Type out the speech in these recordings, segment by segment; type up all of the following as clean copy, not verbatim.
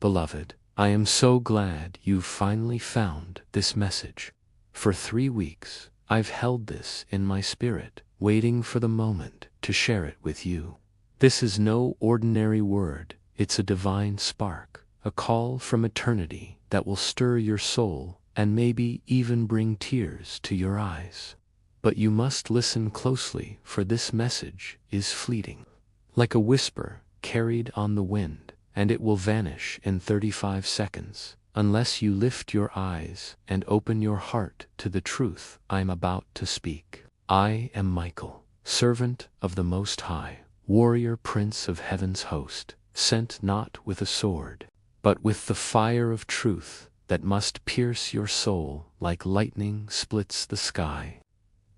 beloved, I am so glad you've finally found this message. For 3 weeks, I've held this in my spirit, waiting for the moment to share it with you. This is no ordinary word, it's a divine spark, a call from eternity that will stir your soul and maybe even bring tears to your eyes. But you must listen closely, for this message is fleeting. Like a whisper carried on the wind, and it will vanish in 35 seconds, unless you lift your eyes and open your heart to the truth I'm about to speak. I am Michael, servant of the Most High, warrior prince of heaven's host, sent not with a sword, but with the fire of truth that must pierce your soul like lightning splits the sky.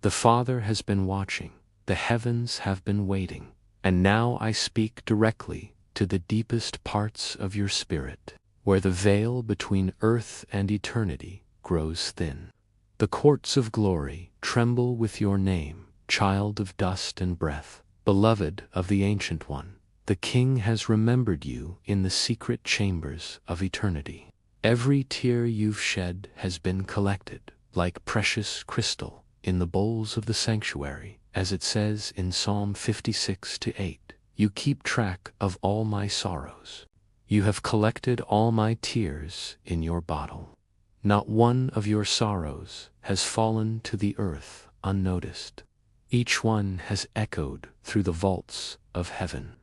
The Father has been watching, the heavens have been waiting, and now I speak directly to the deepest parts of your spirit, where the veil between earth and eternity grows thin. The courts of glory tremble with your name, child of dust and breath, beloved of the Ancient One. The King has remembered you in the secret chambers of eternity. Every tear you've shed has been collected, like precious crystal, in the bowls of the sanctuary, as it says in Psalm 56:8. You keep track of all my sorrows. You have collected all my tears in your bottle. Not one of your sorrows has fallen to the earth unnoticed. Each one has echoed through the vaults of heaven.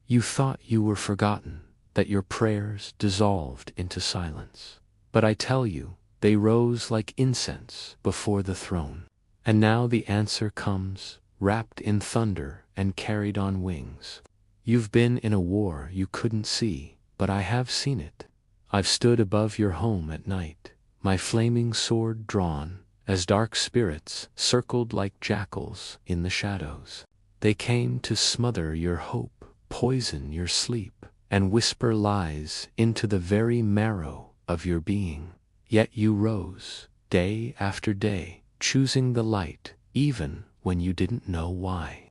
You thought you were forgotten, that your prayers dissolved into silence. But I tell you, they rose like incense before the throne. And now the answer comes, wrapped in thunder and carried on wings. You've been in a war you couldn't see, but I have seen it. I've stood above your home at night, my flaming sword drawn, as dark spirits circled like jackals in the shadows. They came to smother your hope, poison your sleep, and whisper lies into the very marrow of your being. Yet you rose, day after day, choosing the light, even when you didn't know why.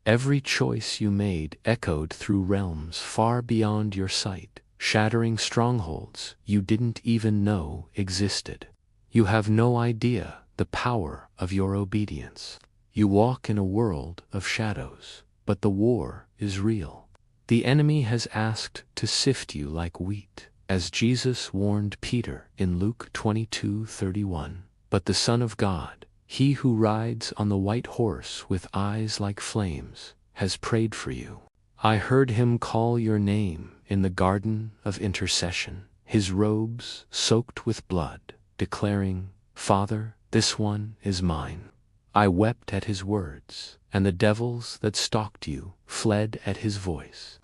Every choice you made echoed through realms far beyond your sight, shattering strongholds you didn't even know existed. You have no idea the power of your obedience. You walk in a world of shadows, but the war is real. The enemy has asked to sift you like wheat, as Jesus warned Peter in Luke 22:31. But the Son of God, he who rides on the white horse with eyes like flames, has prayed for you. I heard him call your name in the garden of intercession, his robes soaked with blood, declaring, Father, this one is mine. I wept at his words, and the devils that stalked you fled at his voice.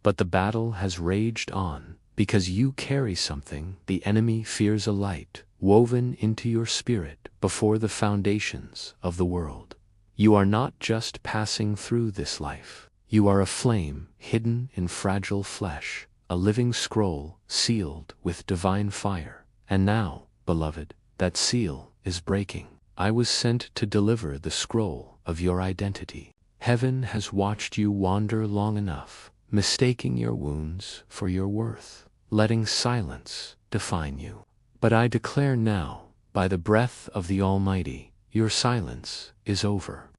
But the battle has raged on, because you carry something the enemy fears, a light woven into your spirit before the foundations of the world. You are not just passing through this life. You are a flame hidden in fragile flesh, a living scroll sealed with divine fire. And now, beloved, that seal is breaking. I was sent to deliver the scroll of your identity. Heaven has watched you wander long enough, mistaking your wounds for your worth, letting silence define you. But I declare now, by the breath of the Almighty, your silence is over.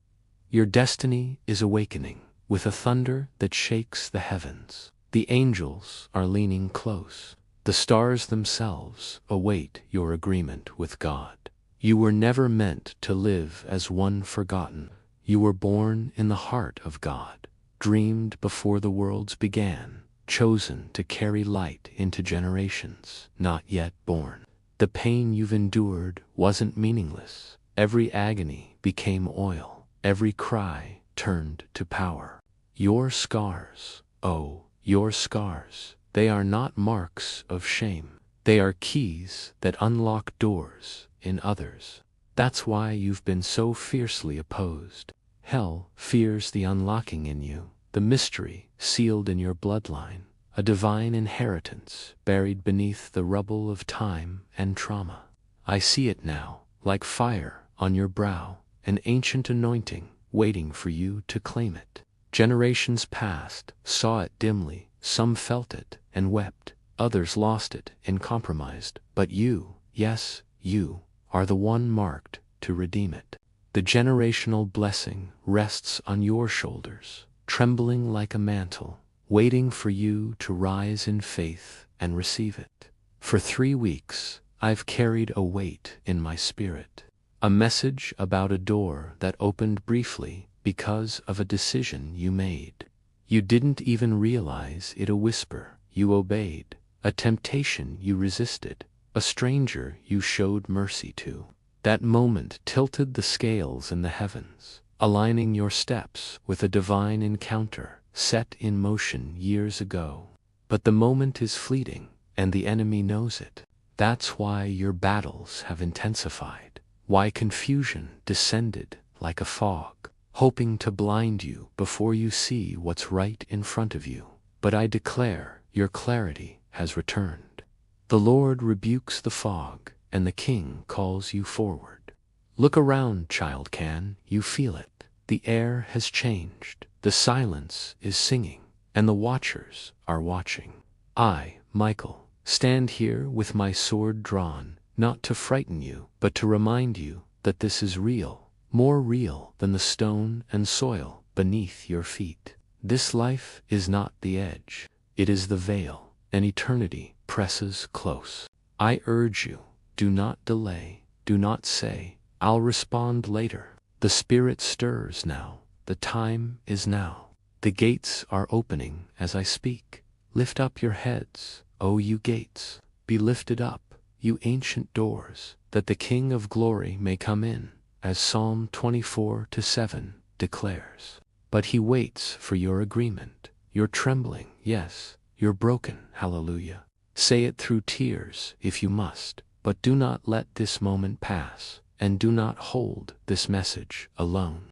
Your destiny is awakening, with a thunder that shakes the heavens. The angels are leaning close. The stars themselves await your agreement with God. You were never meant to live as one forgotten. You were born in the heart of God, dreamed before the worlds began, chosen to carry light into generations not yet born. The pain you've endured wasn't meaningless. Every agony became oil. Every cry turned to power. Your scars, oh, your scars, they are not marks of shame. They are keys that unlock doors in others. That's why you've been so fiercely opposed. Hell fears the unlocking in you, the mystery sealed in your bloodline, a divine inheritance buried beneath the rubble of time and trauma. I see it now, like fire on your brow, an ancient anointing waiting for you to claim it. Generations past saw it dimly, some felt it and wept. others lost it and compromised, but you, yes, you, are the one marked to redeem it. The generational blessing rests on your shoulders, trembling like a mantle, waiting for you to rise in faith and receive it. For 3 weeks, I've carried a weight in my spirit, a message about a door that opened briefly because of a decision you made. You didn't even realize it. A whisper you obeyed, a temptation you resisted, a stranger you showed mercy to. That moment tilted the scales in the heavens, aligning your steps with a divine encounter set in motion years ago. But the moment is fleeting, and the enemy knows it. That's why your battles have intensified, why confusion descended like a fog, hoping to blind you before you see what's right in front of you. But I declare your clarity has returned. The Lord rebukes the fog, and the King calls you forward. Look around, child. Can you feel it? The air has changed, the silence is singing, and the watchers are watching. I, Michael, stand here with my sword drawn, not to frighten you, but to remind you that this is real, more real than the stone and soil beneath your feet. This life is not the edge, it is the veil, and eternity presses close. I urge you, do not delay, do not say, "I'll respond later." The Spirit stirs now, the time is now. The gates are opening as I speak. Lift up your heads, O you gates, be lifted up, you ancient doors, that the King of glory may come in, as Psalm 24:7 declares. But he waits for your agreement, your trembling, yes, your broken hallelujah. Say it through tears if you must, but do not let this moment pass, and do not hold this message alone.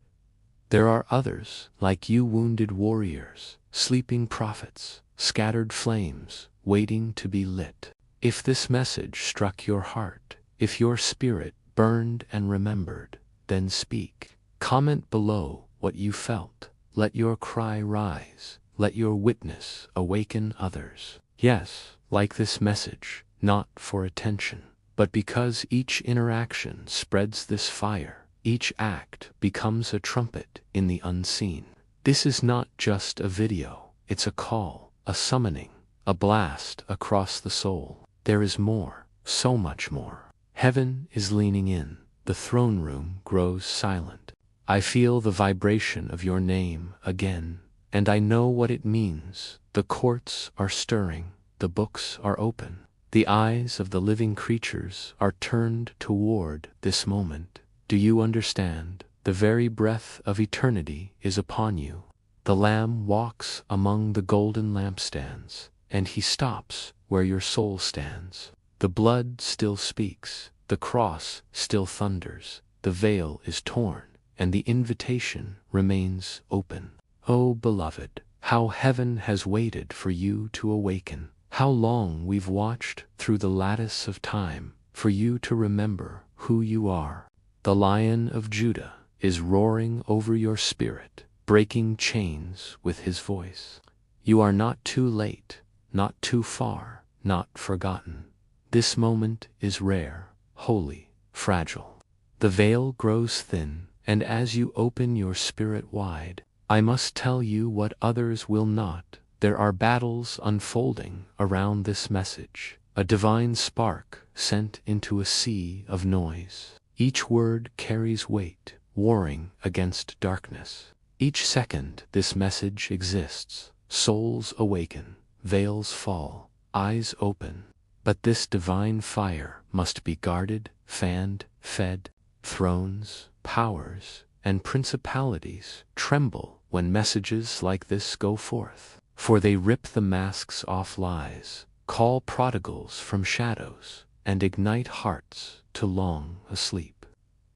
There are others like you, wounded warriors, sleeping prophets, scattered flames, waiting to be lit. If this message struck your heart, if your spirit burned and remembered, then speak. Comment below what you felt. Let your cry rise. Let your witness awaken others. Yes, like this message, not for attention, but because each interaction spreads this fire, each act becomes a trumpet in the unseen. This is not just a video, it's a call, a summoning, a blast across the soul. There is more, so much more. Heaven is leaning in, the throne room grows silent. I feel the vibration of your name again, and I know what it means. The courts are stirring, the books are open. The eyes of the living creatures are turned toward this moment. Do you understand? The very breath of eternity is upon you. The Lamb walks among the golden lampstands, and he stops where your soul stands. The blood still speaks, the cross still thunders, the veil is torn, and the invitation remains open. Oh, beloved, how heaven has waited for you to awaken. How long we've watched through the lattice of time for you to remember who you are. The Lion of Judah is roaring over your spirit, breaking chains with his voice. You are not too late, not too far, not forgotten. This moment is rare, holy, fragile. The veil grows thin, and as you open your spirit wide, I must tell you what others will not. There are battles unfolding around this message, a divine spark sent into a sea of noise. Each word carries weight, warring against darkness. Each second this message exists, souls awaken, veils fall, eyes open. But this divine fire must be guarded, fanned, fed. Thrones, powers, and principalities tremble when messages like this go forth. For they rip the masks off lies, call prodigals from shadows, and ignite hearts to long asleep.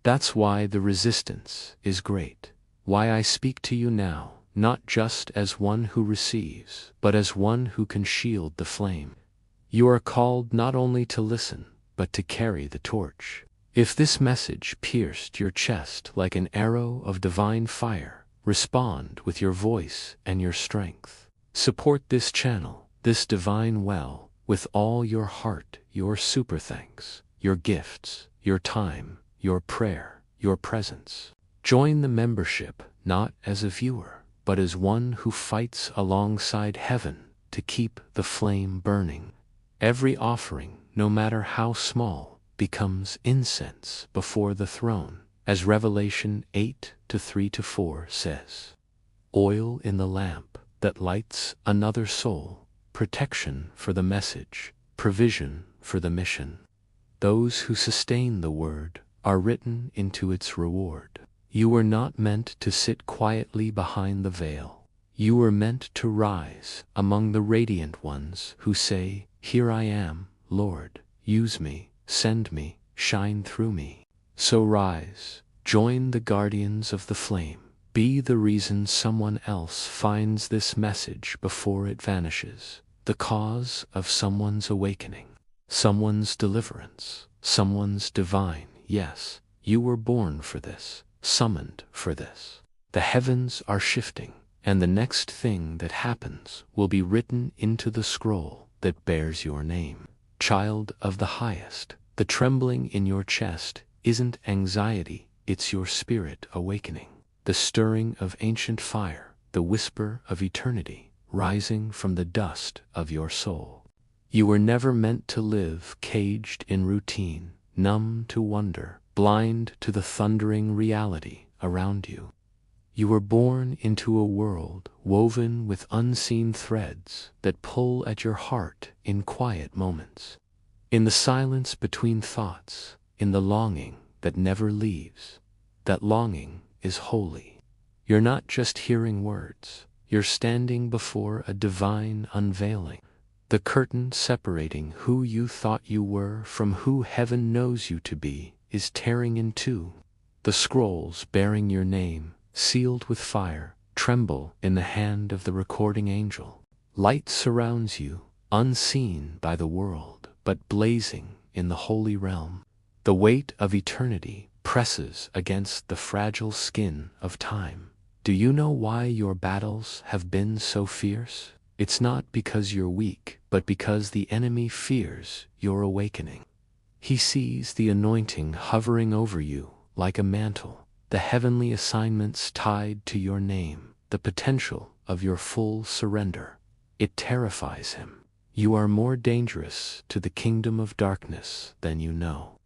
That's why the resistance is great, why I speak to you now, not just as one who receives, but as one who can shield the flame. You are called not only to listen, but to carry the torch. If this message pierced your chest like an arrow of divine fire, respond with your voice and your strength. Support this channel, this divine well, with all your heart, your super thanks, your gifts, your time, your prayer, your presence. Join the membership not as a viewer, but as one who fights alongside heaven to keep the flame burning. Every offering, no matter how small, becomes incense before the throne, as Revelation 8:3-4 says. Oil in the lamp that lights another soul, protection for the message, provision for the mission. Those who sustain the word are written into its reward. You were not meant to sit quietly behind the veil. You were meant to rise among the radiant ones who say, "Here I am, Lord, use me, send me, shine through me." So rise, join the guardians of the flame. Be the reason someone else finds this message before it vanishes, the cause of someone's awakening, someone's deliverance, someone's divine yes. You were born for this, summoned for this. The heavens are shifting, and the next thing that happens will be written into the scroll that bears your name. Child of the highest, the trembling in your chest isn't anxiety, it's your spirit awakening. The stirring of ancient fire, the whisper of eternity, rising from the dust of your soul. You were never meant to live caged in routine, numb to wonder, blind to the thundering reality around you. You were born into a world woven with unseen threads that pull at your heart in quiet moments. In the silence between thoughts, in the longing that never leaves. That longing is holy. You're not just hearing words, you're standing before a divine unveiling. The curtain separating who you thought you were from who heaven knows you to be is tearing in two. The scrolls bearing your name, sealed with fire, tremble in the hand of the recording angel. Light surrounds you, unseen by the world, but blazing in the holy realm. The weight of eternity presses against the fragile skin of time. Do you know why your battles have been so fierce? It's not because you're weak, but because the enemy fears your awakening. He sees the anointing hovering over you like a mantle, the heavenly assignments tied to your name, the potential of your full surrender. It terrifies him. You are more dangerous to the kingdom of darkness than you know.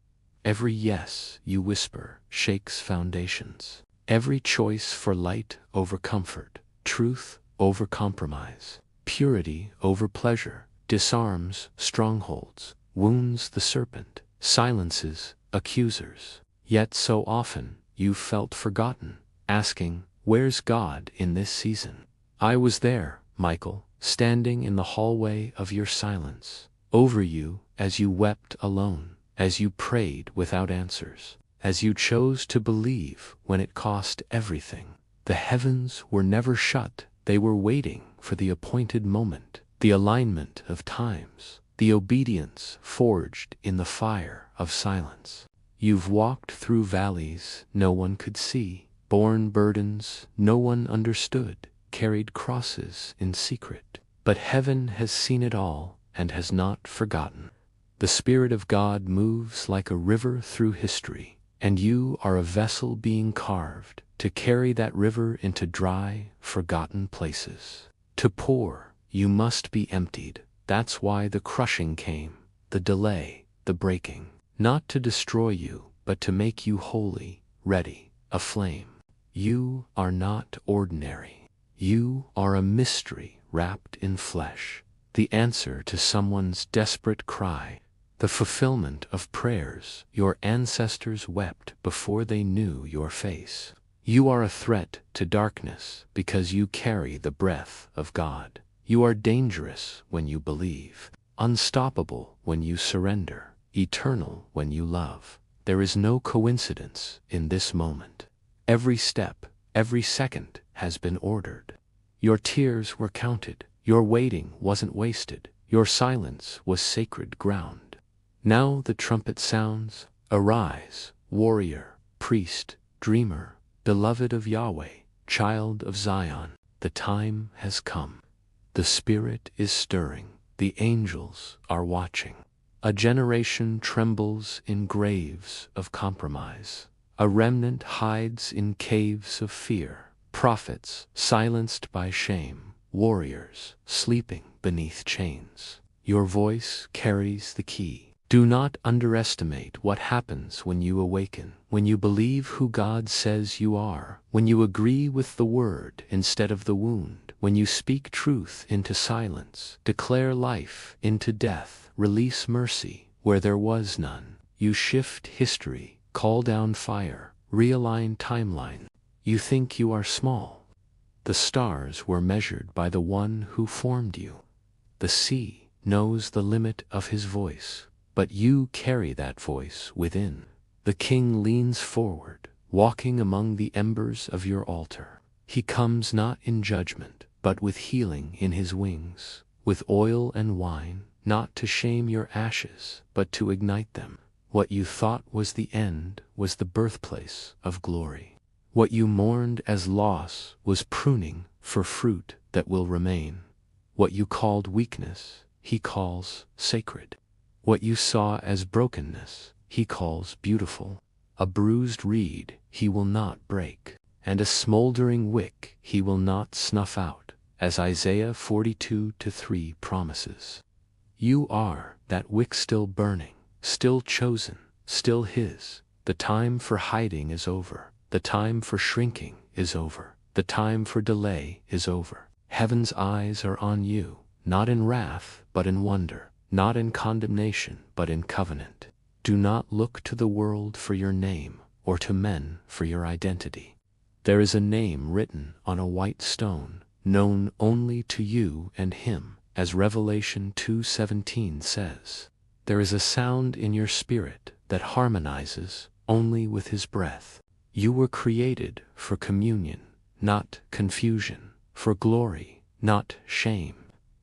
Every yes you whisper shakes foundations. Every choice for light over comfort, truth over compromise, purity over pleasure, disarms strongholds, wounds the serpent, silences accusers. Yet so often you've felt forgotten, asking, "Where's God in this season?" I was there, Michael, standing in the hallway of your silence, over you as you wept alone. As you prayed without answers, as you chose to believe when it cost everything. The heavens were never shut, they were waiting for the appointed moment, the alignment of times, the obedience forged in the fire of silence. You've walked through valleys no one could see, borne burdens no one understood, carried crosses in secret. But heaven has seen it all and has not forgotten. The Spirit of God moves like a river through history, and you are a vessel being carved to carry that river into dry, forgotten places. To pour, you must be emptied. That's why the crushing came, the delay, the breaking. Not to destroy you, but to make you holy, ready, aflame. You are not ordinary. You are a mystery wrapped in flesh, the answer to someone's desperate cry. The fulfillment of prayers your ancestors wept before they knew your face. You are a threat to darkness because you carry the breath of God. You are dangerous when you believe, unstoppable when you surrender, eternal when you love. There is no coincidence in this moment. Every step, every second has been ordered. Your tears were counted, your waiting wasn't wasted, your silence was sacred ground. Now the trumpet sounds, arise, warrior, priest, dreamer, beloved of Yahweh, child of Zion. The time has come. The Spirit is stirring, The angels are watching. A generation trembles in graves of compromise. A remnant hides in caves of fear. Prophets silenced by shame. Warriors sleeping beneath chains. Your voice carries the key. Do not underestimate what happens when you awaken, when you believe who God says you are, when you agree with the word instead of the wound, when you speak truth into silence, declare life into death, release mercy where there was none. You shift history, call down fire, realign timeline. You think you are small. The stars were measured by the one who formed you. The sea knows the limit of his voice, but you carry that voice within. The king leans forward, walking among the embers of your altar. He comes not in judgment, but with healing in his wings, with oil and wine, not to shame your ashes, but to ignite them. What you thought was the end was the birthplace of glory. What you mourned as loss was pruning for fruit that will remain. What you called weakness, he calls sacred. What you saw as brokenness, he calls beautiful. A bruised reed he will not break, and a smoldering wick he will not snuff out, as Isaiah 42:3 promises. You are that wick still burning, still chosen, still his. The time for hiding is over. The time for shrinking is over. The time for delay is over. Heaven's eyes are on you, not in wrath, but in wonder. Not in condemnation, but in covenant. Do not look to the world for your name, or to men for your identity. There is a name written on a white stone, known only to you and him, as Revelation 2:17 says. There is a sound in your spirit that harmonizes only with his breath. You were created for communion, not confusion, for glory, not shame.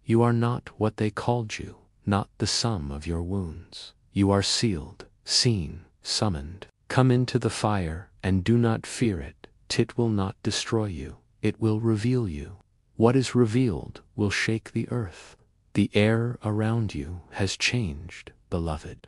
You are not what they called you, not the sum of your wounds. You are sealed, seen, summoned. Come into the fire, and do not fear it. It will not destroy you. It will reveal you. What is revealed will shake the earth. The air around you has changed, beloved.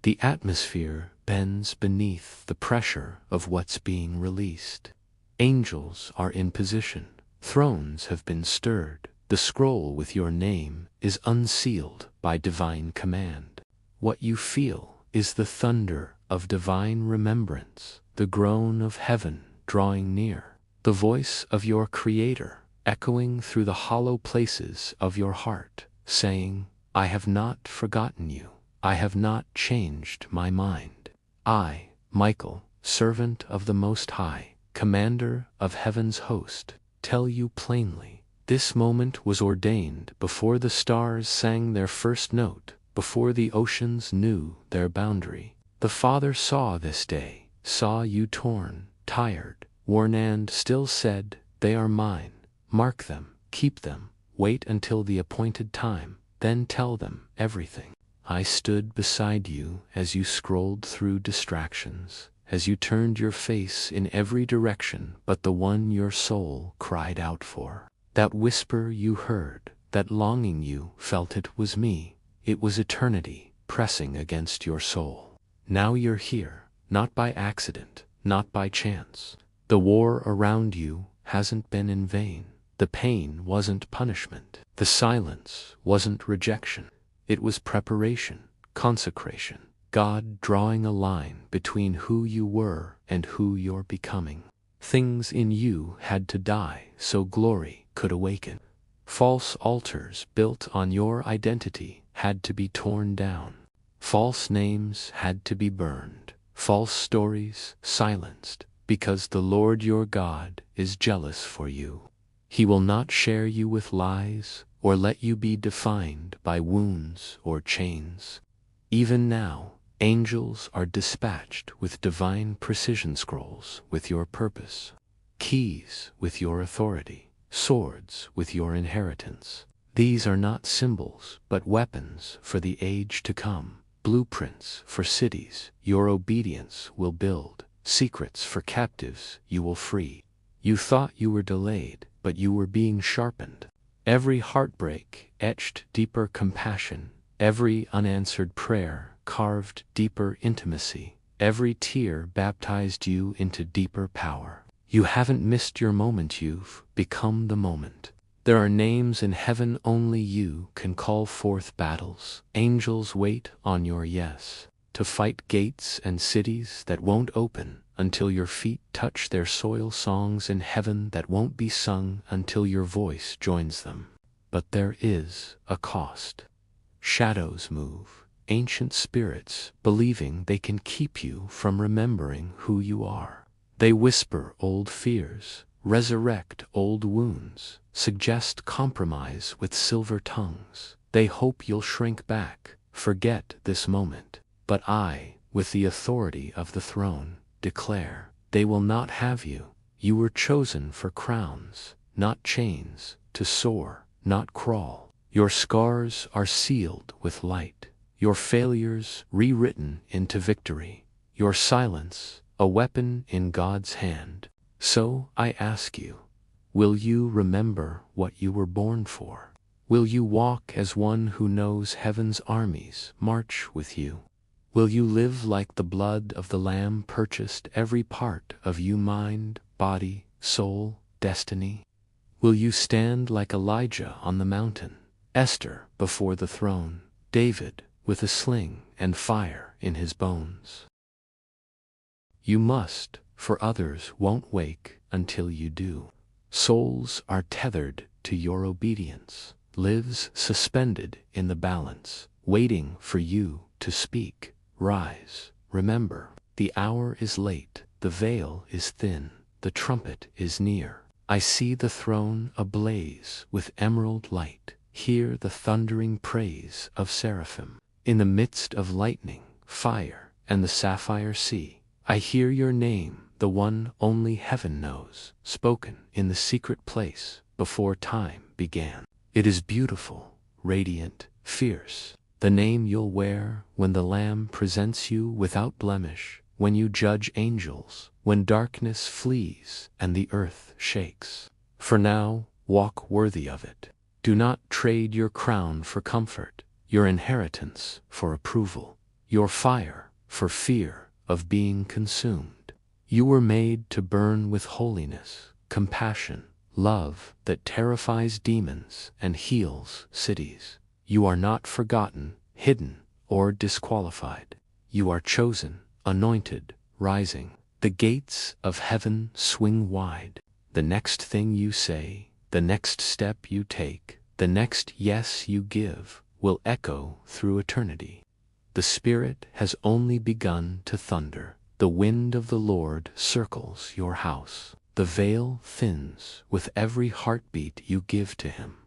The atmosphere bends beneath the pressure of what's being released. Angels are in position. Thrones have been stirred. The scroll with your name is unsealed by divine command. What you feel is the thunder of divine remembrance, the groan of heaven drawing near, the voice of your Creator echoing through the hollow places of your heart, saying, I have not forgotten you. I have not changed my mind. I, Michael, servant of the Most High, commander of heaven's host, tell you plainly, this moment was ordained before the stars sang their first note, before the oceans knew their boundary. The Father saw this day, saw you torn, tired, worn, and still said, they are mine. Mark them, keep them, wait until the appointed time, then tell them everything. I stood beside you as you scrolled through distractions, as you turned your face in every direction but the one your soul cried out for. That whisper you heard, that longing you felt, it was me. It was eternity pressing against your soul. Now you're here, not by accident, not by chance. The war around you hasn't been in vain. The pain wasn't punishment. The silence wasn't rejection. It was preparation, consecration, God drawing a line between who you were and who you're becoming. Things in you had to die so glory could awaken. False altars built on your identity had to be torn down. False names had to be burned. False stories silenced, because the Lord your God is jealous for you. He will not share you with lies or let you be defined by wounds or chains. Even now, angels are dispatched with divine precision scrolls with your purpose, keys with your authority, swords with your inheritance. These are not symbols, but weapons for the age to come, blueprints for cities your obedience will build, secrets for captives you will free. You thought you were delayed, but you were being sharpened. Every heartbreak etched deeper compassion, every unanswered prayer carved deeper intimacy, every tear baptized you into deeper power. You haven't missed your moment, you've become the moment. There are names in heaven only you can call forth battles. Angels wait on your yes, to fight gates and cities that won't open until your feet touch their soil, songs in heaven that won't be sung until your voice joins them. But there is a cost. Shadows move, ancient spirits believing they can keep you from remembering who you are. They whisper old fears, resurrect old wounds, suggest compromise with silver tongues. They hope you'll shrink back, forget this moment. But I, with the authority of the throne, declare, they will not have you. You were chosen for crowns, not chains, to soar, not crawl. Your scars are sealed with light, your failures rewritten into victory, your silence a weapon in God's hand. So I ask you, will you remember what you were born for? Will you walk as one who knows heaven's armies march with you? Will you live like the blood of the Lamb purchased every part of you, mind, body, soul, destiny? Will you stand like Elijah on the mountain, Esther before the throne, David with a sling and fire in his bones? You must, for others won't wake until you do. Souls are tethered to your obedience, lives suspended in the balance, waiting for you to speak. Rise, remember, the hour is late, the veil is thin, the trumpet is near. I see the throne ablaze with emerald light, hear the thundering praise of seraphim. In the midst of lightning, fire, and the sapphire sea, I hear your name, the one only heaven knows, spoken in the secret place before time began. It is beautiful, radiant, fierce. The name you'll wear when the Lamb presents you without blemish, when you judge angels, when darkness flees and the earth shakes. For now, walk worthy of it. Do not trade your crown for comfort, your inheritance for approval, your fire for fear of being consumed. You were made to burn with holiness, compassion, love that terrifies demons and heals cities. You are not forgotten, hidden, or disqualified. You are chosen, anointed, rising. The gates of heaven swing wide. The next thing you say, the next step you take, the next yes you give, will echo through eternity. The Spirit has only begun to thunder. The wind of the Lord circles your house. The veil thins with every heartbeat you give to Him.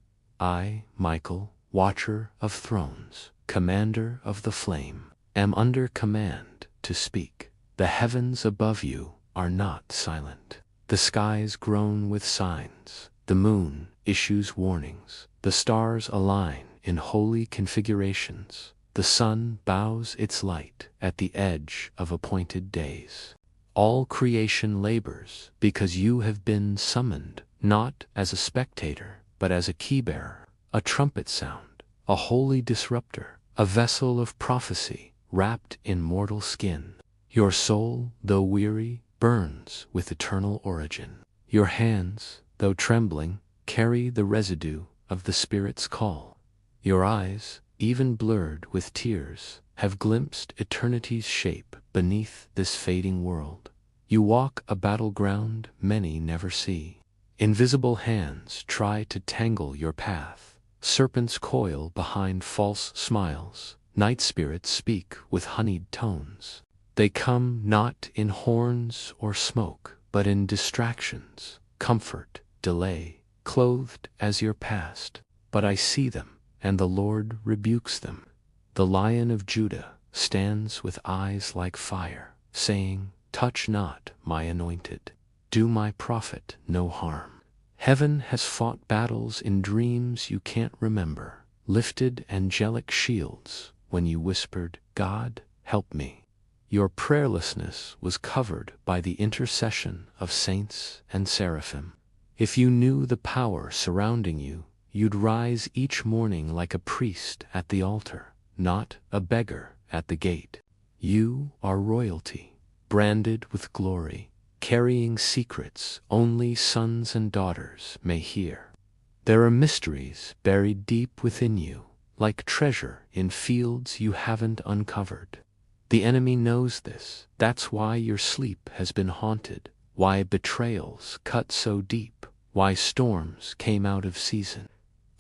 I, Michael, Watcher of thrones, Commander of the flame, am under command to speak. The heavens above you are not silent. The skies groan with signs. The moon issues warnings. The stars align in holy configurations. The sun bows its light at the edge of appointed days. All creation labors because you have been summoned, not as a spectator, but as a key-bearer, a trumpet sound, a holy disruptor, a vessel of prophecy wrapped in mortal skin. Your soul, though weary, burns with eternal origin. Your hands, though trembling, carry the residue of the Spirit's call. Your eyes, even blurred with tears, have glimpsed eternity's shape beneath this fading world. You walk a battleground many never see. Invisible hands try to tangle your path. Serpents coil behind false smiles. Night spirits speak with honeyed tones. They come not in horns or smoke, but in distractions, comfort, delay, clothed as your past. But I see them, and the Lord rebukes them. The Lion of Judah stands with eyes like fire, saying, "Touch not my anointed. Do my prophet no harm." Heaven has fought battles in dreams you can't remember, lifted angelic shields when you whispered, "God, help me." Your prayerlessness was covered by the intercession of saints and seraphim. If you knew the power surrounding you, you'd rise each morning like a priest at the altar, not a beggar at the gate. You are royalty, branded with glory, carrying secrets only sons and daughters may hear. There are mysteries buried deep within you, like treasure in fields you haven't uncovered. The enemy knows this. That's why your sleep has been haunted, why betrayals cut so deep, why storms came out of season.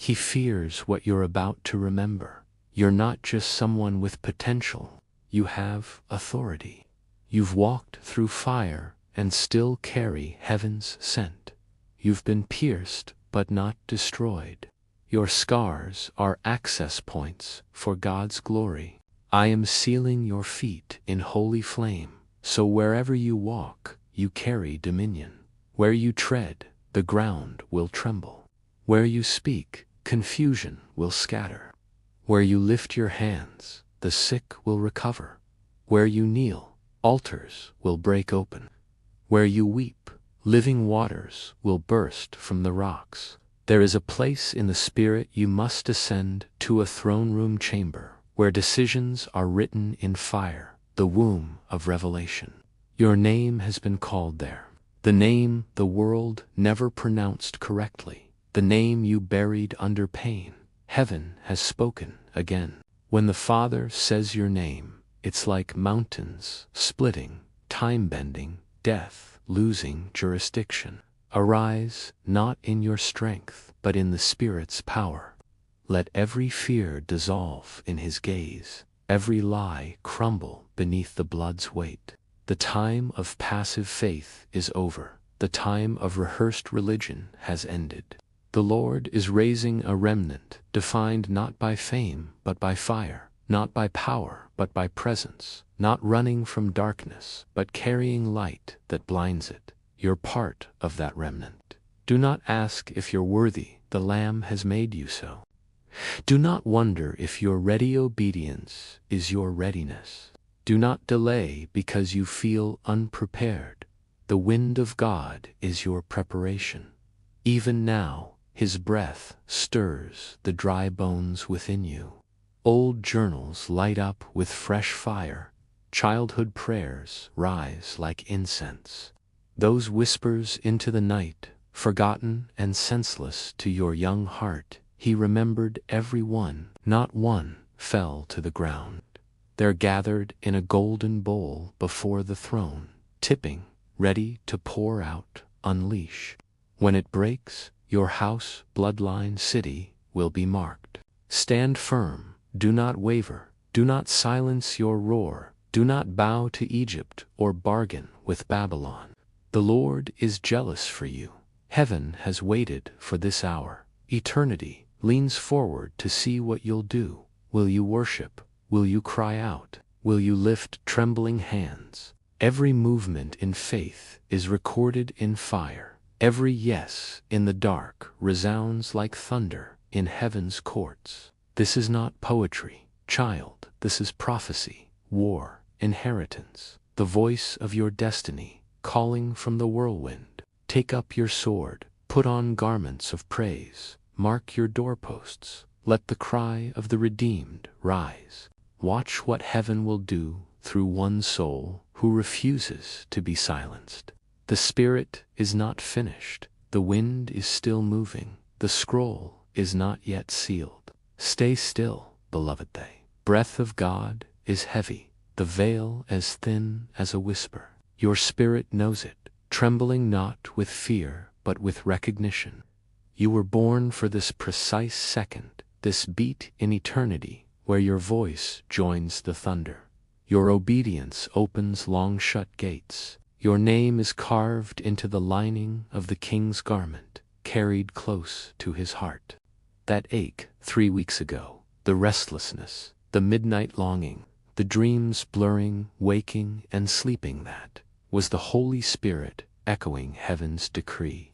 He fears what you're about to remember. You're not just someone with potential. You have authority. You've walked through fire and still carry heaven's scent. You've been pierced but not destroyed. Your scars are access points for God's glory. I am sealing your feet in holy flame, so wherever you walk, you carry dominion. Where you tread, the ground will tremble. Where you speak, confusion will scatter. Where you lift your hands, the sick will recover. Where you kneel, altars will break open. Where you weep, living waters will burst from the rocks. There is a place in the spirit you must ascend to, a throne room chamber, where decisions are written in fire, the womb of revelation. Your name has been called there, the name the world never pronounced correctly, the name you buried under pain. Heaven has spoken again. When the Father says your name, it's like mountains splitting, time bending, death losing jurisdiction. Arise not in your strength, but in the Spirit's power. Let every fear dissolve in His gaze, every lie crumble beneath the blood's weight. The time of passive faith is over. The time of rehearsed religion has ended. The Lord is raising a remnant, defined not by fame, but by fire, not by power, but by presence, not running from darkness, but carrying light that blinds it. You're part of that remnant. Do not ask if you're worthy, the Lamb has made you so. Do not wonder if your ready obedience is your readiness. Do not delay because you feel unprepared. The wind of God is your preparation. Even now, His breath stirs the dry bones within you. Old journals light up with fresh fire. Childhood prayers rise like incense. Those whispers into the night, forgotten and senseless to your young heart, He remembered every one, not one fell to the ground. They're gathered in a golden bowl before the throne, tipping, ready to pour out, unleash. When it breaks, your house, bloodline, city will be marked. Stand firm, do not waver, do not silence your roar, do not bow to Egypt or bargain with Babylon. The Lord is jealous for you. Heaven has waited for this hour. Eternity leans forward to see what you'll do. Will you worship? Will you cry out? Will you lift trembling hands? Every movement in faith is recorded in fire. Every yes in the dark resounds like thunder in heaven's courts. This is not poetry, child. This is prophecy, war, inheritance, the voice of your destiny, calling from the whirlwind. Take up your sword, put on garments of praise, mark your doorposts, let the cry of the redeemed rise. Watch what heaven will do through one soul who refuses to be silenced. The Spirit is not finished, the wind is still moving, the scroll is not yet sealed. Stay still, beloved. The breath of God is heavy, the veil as thin as a whisper. Your spirit knows it, trembling not with fear but with recognition. You were born for this precise second, this beat in eternity where your voice joins the thunder. Your obedience opens long shut gates. Your name is carved into the lining of the King's garment, carried close to His heart. That ache 3 weeks ago, the restlessness, the midnight longing, the dreams blurring, waking and sleeping, that was the Holy Spirit echoing heaven's decree.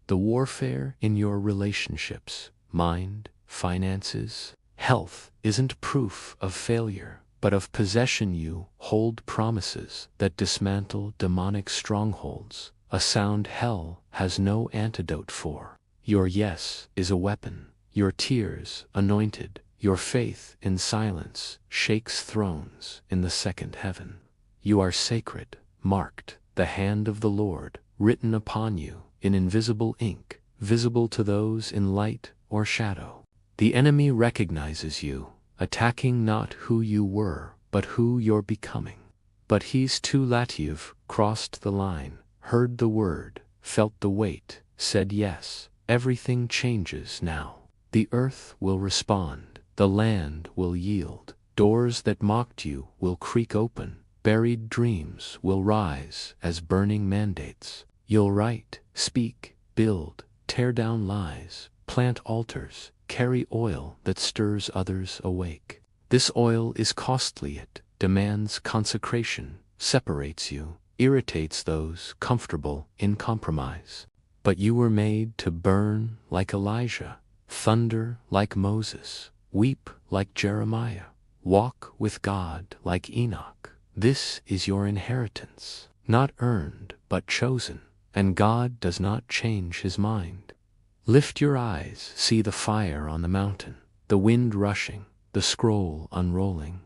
The warfare in your relationships, mind, finances, health isn't proof of failure, but of possession. You hold promises that dismantle demonic strongholds, a sound hell has no antidote for. Your yes is a weapon, your tears anointed, your faith in silence shakes thrones in the second heaven. You are sacred, marked, the hand of the Lord, written upon you in invisible ink, visible to those in light or shadow. The enemy recognizes you, attacking not who you were, but who you're becoming. But he's too late. You've crossed the line, heard the word, felt the weight, said yes. Everything changes now. The earth will respond, the land will yield, doors that mocked you will creak open, buried dreams will rise as burning mandates. You'll write, speak, build, tear down lies, plant altars, carry oil that stirs others awake. This oil is costly, it demands consecration, separates you, irritates those comfortable in compromise. But you were made to burn like Elijah, thunder like Moses, weep like Jeremiah, walk with God like Enoch. This is your inheritance, not earned but chosen, and God does not change his mind. Lift your eyes, see the fire on the mountain, the wind rushing, the scroll unrolling.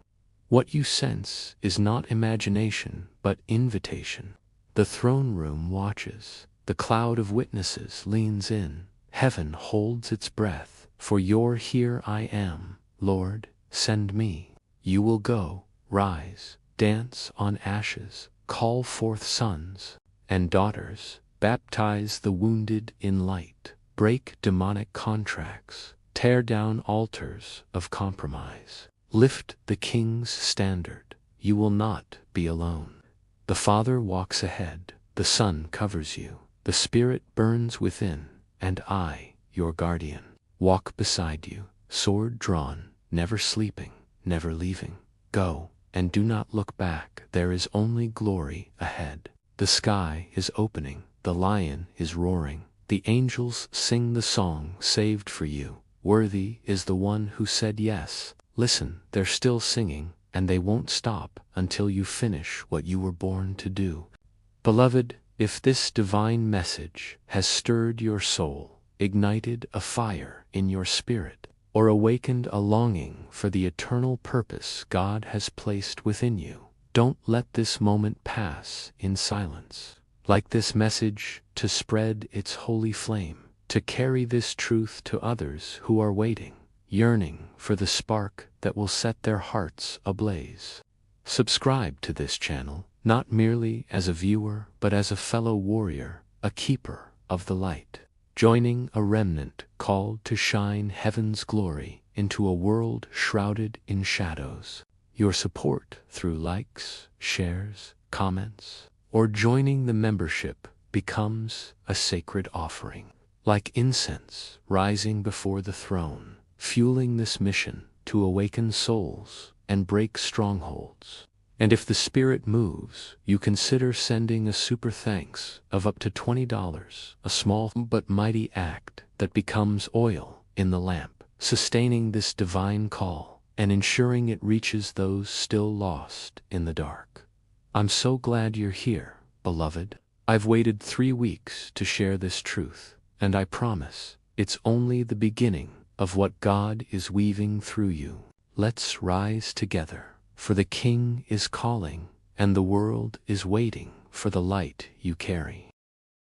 What you sense is not imagination but invitation. The throne room watches, the cloud of witnesses leans in, heaven holds its breath, for your here I am, Lord, send me. You will go, rise, dance on ashes, call forth sons and daughters, baptize the wounded in light, break demonic contracts, tear down altars of compromise. Lift the King's standard. You will not be alone. The Father walks ahead, the Son covers you, the Spirit burns within, and I, your guardian, walk beside you, sword drawn, never sleeping, never leaving. Go, and do not look back. There is only glory ahead. The sky is opening, the lion is roaring, the angels sing the song saved for you. Worthy is the one who said yes. Listen, they're still singing, and they won't stop until you finish what you were born to do. Beloved, if this divine message has stirred your soul, ignited a fire in your spirit, or awakened a longing for the eternal purpose God has placed within you, don't let this moment pass in silence. Like this message, to spread its holy flame, to carry this truth to others who are waiting, yearning for the spark that will set their hearts ablaze. Subscribe to this channel, not merely as a viewer, but as a fellow warrior, a keeper of the light, joining a remnant called to shine heaven's glory into a world shrouded in shadows. Your support through likes, shares, comments, or joining the membership becomes a sacred offering, like incense rising before the throne, fueling this mission to awaken souls and break strongholds. And if the Spirit moves, you consider sending a super thanks of up to $20, a small but mighty act that becomes oil in the lamp, sustaining this divine call and ensuring it reaches those still lost in the dark. I'm so glad you're here, beloved. I've waited 3 weeks to share this truth, and I promise it's only the beginning of what God is weaving through you. Let's rise together, for the King is calling, and the world is waiting for the light you carry.